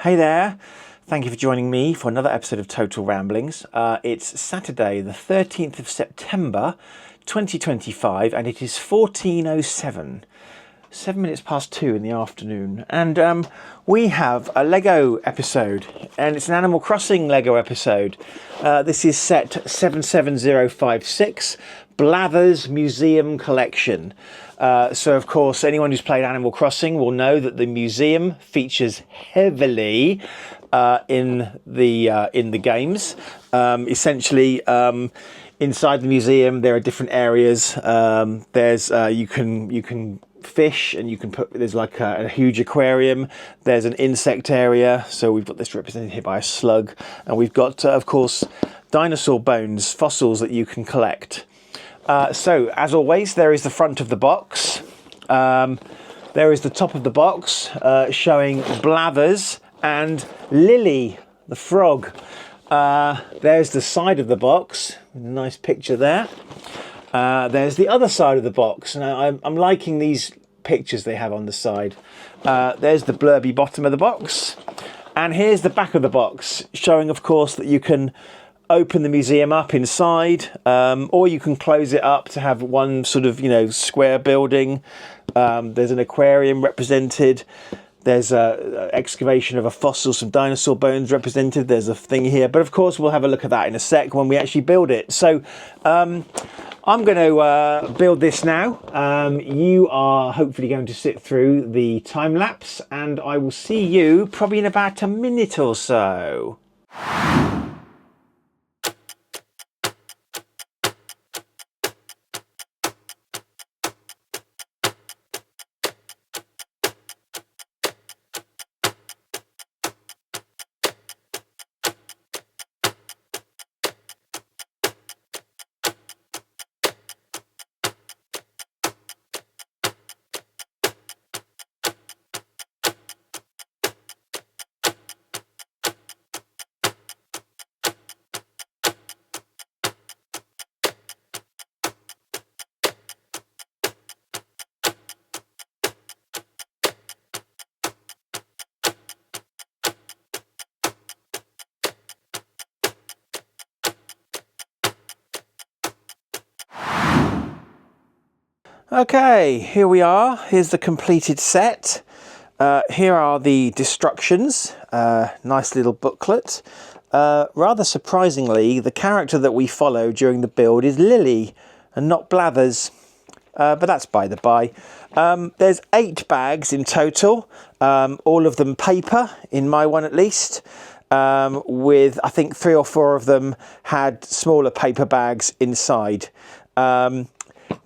Hey there, thank you for joining me for another episode of Total Ramblings. It's Saturday the 13th of September 2025 and it is 14:07, 7 minutes past 2 in the afternoon, and we have a Lego episode, and it's an Animal Crossing Lego episode. This is set 77056, Blather's Museum Collection. So of course anyone who's played Animal Crossing will know that the museum features heavily in the games. Essentially, inside the museum there are different areas. There's you can fish, and you can there's like a huge aquarium. There's an insect area, so we've got this represented here by a slug, and we've got of course dinosaur bones, fossils that you can collect. So, as always, there is the front of the box. There is the top of the box showing Blathers and Lily, the frog. There's the side of the box, with a nice picture there. There's the other side of the box. Now, I'm liking these pictures they have on the side. There's the blurby bottom of the box. And here's the back of the box, showing, of course, that you can open the museum up inside, or you can close it up to have one sort of, square building. There's an aquarium represented. There's a excavation of a fossil, some dinosaur bones represented. There's a thing here, but of course we'll have a look at that in a sec when we actually build it. So I'm going to build this now. You are hopefully going to sit through the time lapse, and I will see you probably in about a minute or so. Okay, here we are. Here's the completed set. Here are the destructions. Nice little booklet. Rather surprisingly, the character that we follow during the build is Lily and not Blathers. But that's by the by. There's 8 bags in total, all of them paper, in my one at least. With, I think, 3 or 4 of them had smaller paper bags inside.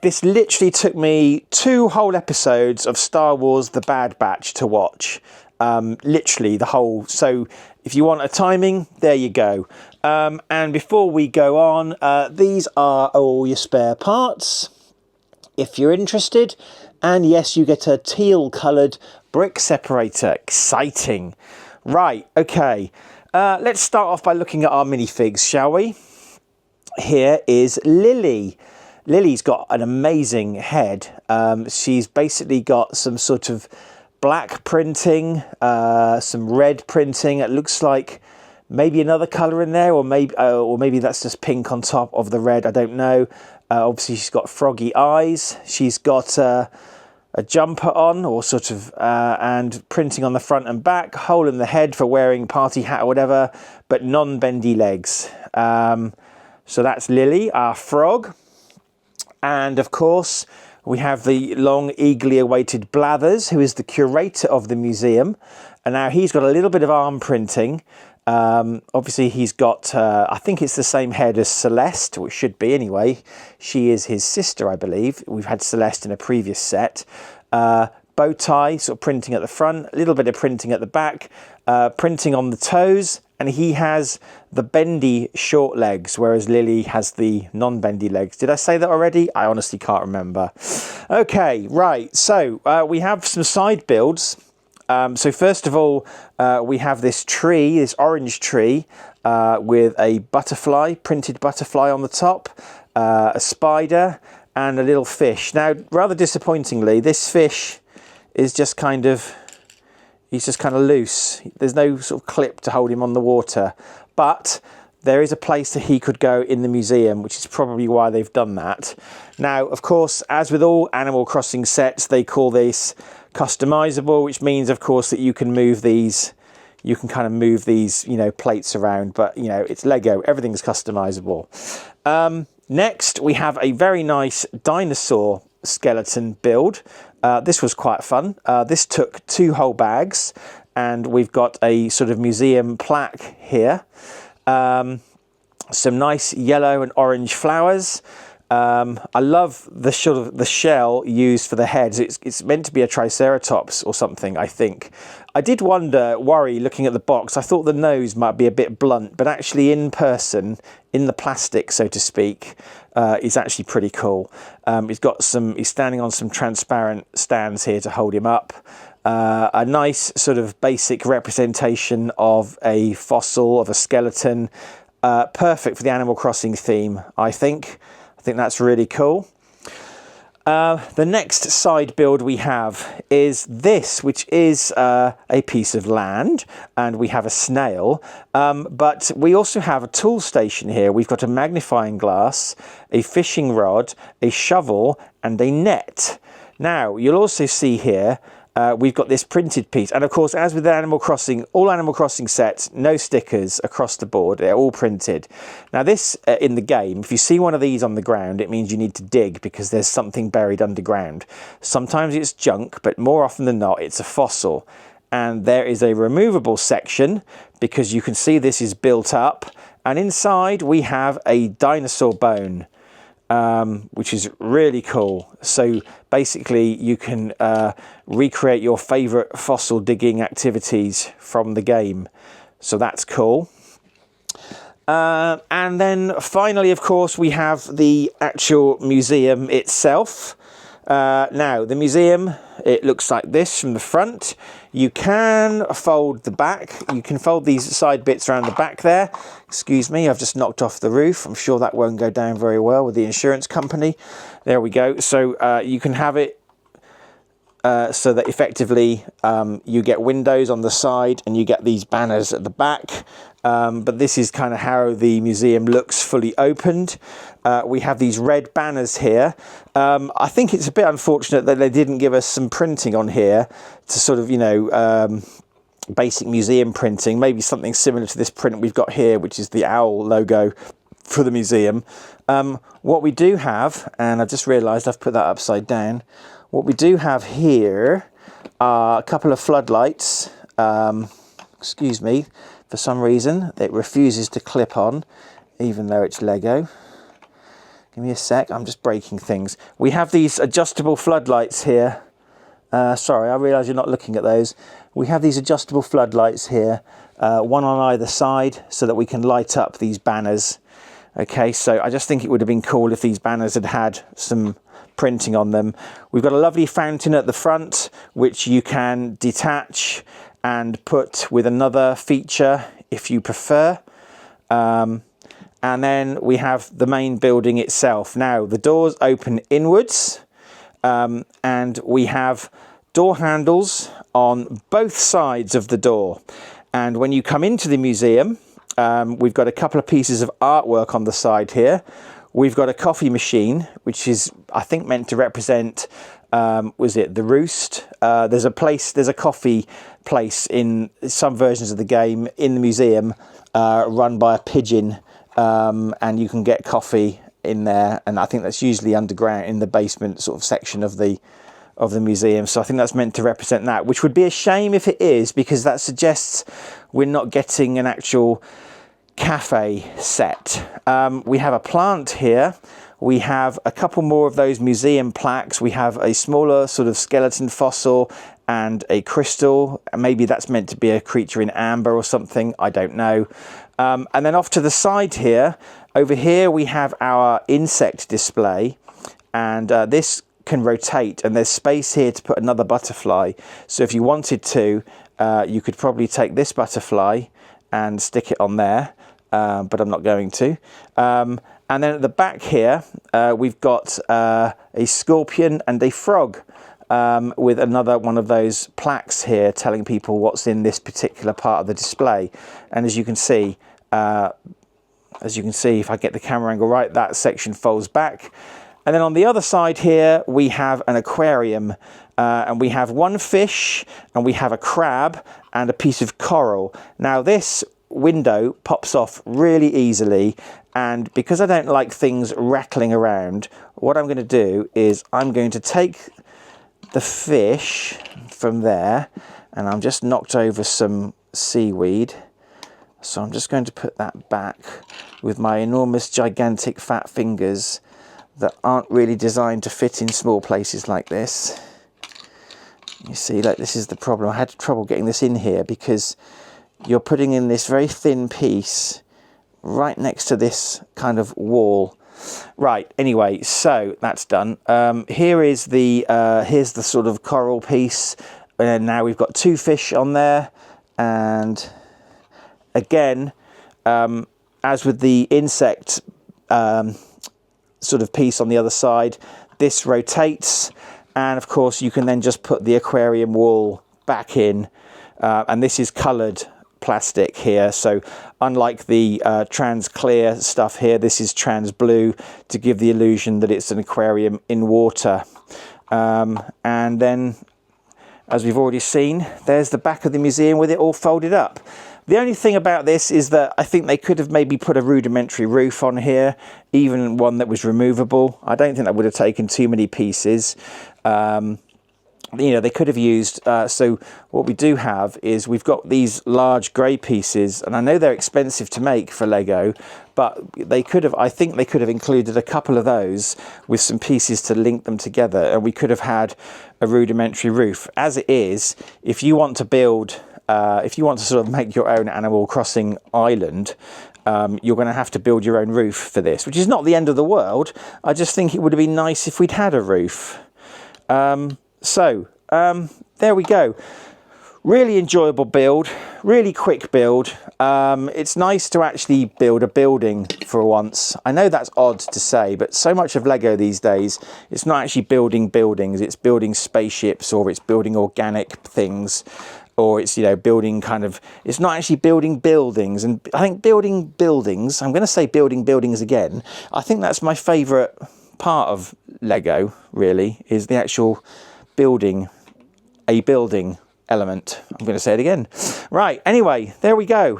This literally took me 2 whole episodes of Star Wars The Bad Batch to watch. Literally the whole. So if you want a timing, there you go. And before we go on, these are all your spare parts, if you're interested. And yes, you get a teal coloured brick separator. Exciting. Right, okay. Let's start off by looking at our minifigs, shall we? Here is Lily. Lily's got an amazing head. She's basically got some sort of black printing, some red printing. It looks like maybe another colour in there, or maybe that's just pink on top of the red. I don't know. Obviously, she's got froggy eyes. She's got a jumper on, or sort of, and printing on the front and back. Hole in the head for wearing party hat or whatever, but non-bendy legs. So that's Lily, our frog. And of course, we have the long, eagerly awaited Blathers, who is the curator of the museum. And now he's got a little bit of arm printing. Obviously, he's got, I think it's the same head as Celeste, or it should be anyway. She is his sister, I believe. We've had Celeste in a previous set. Bow tie, sort of printing at the front, a little bit of printing at the back, printing on the toes. And he has the bendy short legs, whereas Lily has the non-bendy legs. Did I say that already? I honestly can't remember. Okay, right. So we have some side builds. So first of all, we have this tree, this orange tree, with a butterfly, printed butterfly on the top, a spider, and a little fish. Now, rather disappointingly, this fish is just kind of He's just kind of loose. There's no sort of clip to hold him on the water. But there is a place that he could go in the museum, which is probably why they've done that. Now, of course, as with all Animal Crossing sets, they call this customizable, which means, of course, that you can move these. You can kind of move these, you know, plates around. But, you know, it's Lego. Everything's customizable. Next, we have a very nice dinosaur skeleton build. This was quite fun. This took 2 whole bags, and we've got a sort of museum plaque here. Some nice yellow and orange flowers. I love the shell used for the heads. It's meant to be a triceratops or something, I think. I did worry looking at the box. I thought the nose might be a bit blunt, but actually in person, in the plastic, so to speak, is actually pretty cool. He's standing on some transparent stands here to hold him up. A nice sort of basic representation of a fossil, of a skeleton. Perfect for the Animal Crossing theme, I think. I think that's really cool. The next side build we have is this, which is a piece of land, and we have a snail. But we also have a tool station here. We've got a magnifying glass, a fishing rod, a shovel, and a net. Now, you'll also see here, we've got this printed piece. And of course, as with Animal Crossing, all Animal Crossing sets, no stickers across the board. They're all printed. Now this, in the game, if you see one of these on the ground, it means you need to dig because there's something buried underground. Sometimes it's junk, but more often than not, it's a fossil. And there is a removable section because you can see this is built up. And inside we have a dinosaur bone. Which is really cool. So basically you can recreate your favorite fossil digging activities from the game. So that's cool. And then finally, of course, we have the actual museum itself. Now, the museum, it looks like this from the front. You can fold the back. You can fold these side bits around the back there. Excuse me, I've just knocked off the roof. I'm sure that won't go down very well with the insurance company. There we go. So you can have it so that effectively you get windows on the side and you get these banners at the back. But this is kind of how the museum looks fully opened. We have these red banners here. I think it's a bit unfortunate that they didn't give us some printing on here to sort of, you know, basic museum printing. Maybe something similar to this print we've got here, which is the owl logo for the museum. What we do have, and I've just realised I've put that upside down. What we do have here are a couple of floodlights. Excuse me, for some reason it refuses to clip on, even though it's Lego. Give me a sec, I'm just breaking things. We have these adjustable floodlights here. Sorry, I realise you're not looking at those. We have these adjustable floodlights here, one on either side, so that we can light up these banners. Okay, so I just think it would have been cool if these banners had had some printing on them. We've got a lovely fountain at the front, which you can detach and put with another feature if you prefer. And then we have the main building itself. Now, the doors open inwards, and we have door handles on both sides of the door. And when you come into the museum, we've got a couple of pieces of artwork on the side here. We've got a coffee machine, which is, I think, meant to represent, was it the Roost? There's a coffee place in some versions of the game in the museum, run by a pigeon, and you can get coffee in there. And I think that's usually underground in the basement sort of section of the museum. So I think that's meant to represent that, which would be a shame if it is, because that suggests we're not getting an actual cafe set. We have a plant here. We have a couple more of those museum plaques. We have a smaller sort of skeleton fossil and a crystal. Maybe that's meant to be a creature in amber or something. I don't know. And then off to the side here, over here we have our insect display, and this can rotate, and there's space here to put another butterfly. So if you wanted to, you could probably take this butterfly and stick it on there, but I'm not going to. And then at the back here, we've got a scorpion and a frog. with another one of those plaques here telling people what's in this particular part of the display. And as you can see, if I get the camera angle right, that section folds back. And then on the other side here, we have an aquarium, and we have one fish, and we have a crab and a piece of coral. Now this window pops off really easily, and because I don't like things rattling around, what I'm going to do is I'm going to take the fish from there, and I'm just knocked over some seaweed. So I'm just going to put that back with my enormous, gigantic, fat fingers that aren't really designed to fit in small places like this. You see, like, this is the problem. I had trouble getting this in here because you're putting in this very thin piece right next to this kind of wall. Right, anyway, so that's done. Here's the sort of coral piece, and now we've got two fish on there, and again, as with the insect sort of piece on the other side, this rotates, and of course you can then just put the aquarium wall back in, and this is coloured plastic here, so unlike the trans clear stuff here, this is trans blue to give the illusion that it's an aquarium in water. And then, as we've already seen, there's the back of the museum with it all folded up. The only thing about this is that I think they could have maybe put a rudimentary roof on here, even one that was removable. I don't think that would have taken too many pieces. You know, they could have used, so what we do have is we've got these large grey pieces, and I know they're expensive to make for Lego, but they could have, I think they could have included a couple of those with some pieces to link them together, and we could have had a rudimentary roof. As it is, if you want to build, if you want to sort of make your own Animal Crossing island, you're going to have to build your own roof for this, which is not the end of the world. I just think it would have been nice if we'd had a roof. There we go. Really enjoyable build, really quick build. It's nice to actually build a building for once. I know that's odd to say, but so much of Lego these days, it's not actually building buildings, it's building spaceships, or it's building organic things, or it's, you know, building kind of, it's not actually building buildings. And I think building buildings, I'm going to say building buildings again, I think that's my favourite part of Lego, really, is the actual building a building element. I'm going to say it again. Right, anyway, there we go.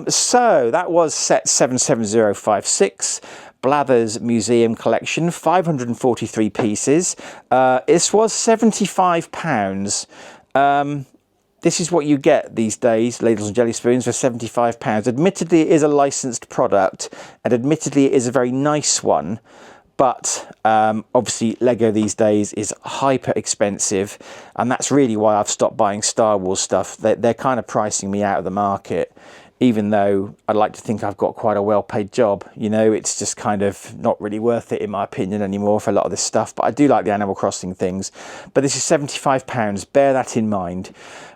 So that was set 77056, Blather's Museum Collection, 543 pieces. This was £75. This is what you get these days, ladles and jelly spoons, for £75. Admittedly, it is a licensed product, and admittedly, it is a very nice one. But obviously Lego these days is hyper expensive, and that's really why I've stopped buying Star Wars stuff. They're kind of pricing me out of the market, even though I'd like to think I've got quite a well-paid job. You know, it's just kind of not really worth it, in my opinion, anymore for a lot of this stuff. But I do like the Animal Crossing things. But this is £75, bear that in mind.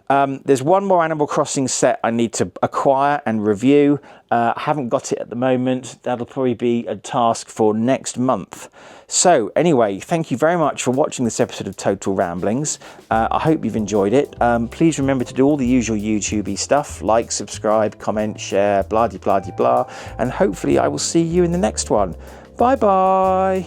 There's one more Animal Crossing set I need to acquire and review. I haven't got it at the moment. That'll probably be a task for next month. So anyway, thank you very much for watching this episode of Total Ramblings. I hope you've enjoyed it. Please remember to do all the usual YouTube-y stuff, like, subscribe, comment, share, blah de blah de blah, and hopefully I will see you in the next one. Bye bye.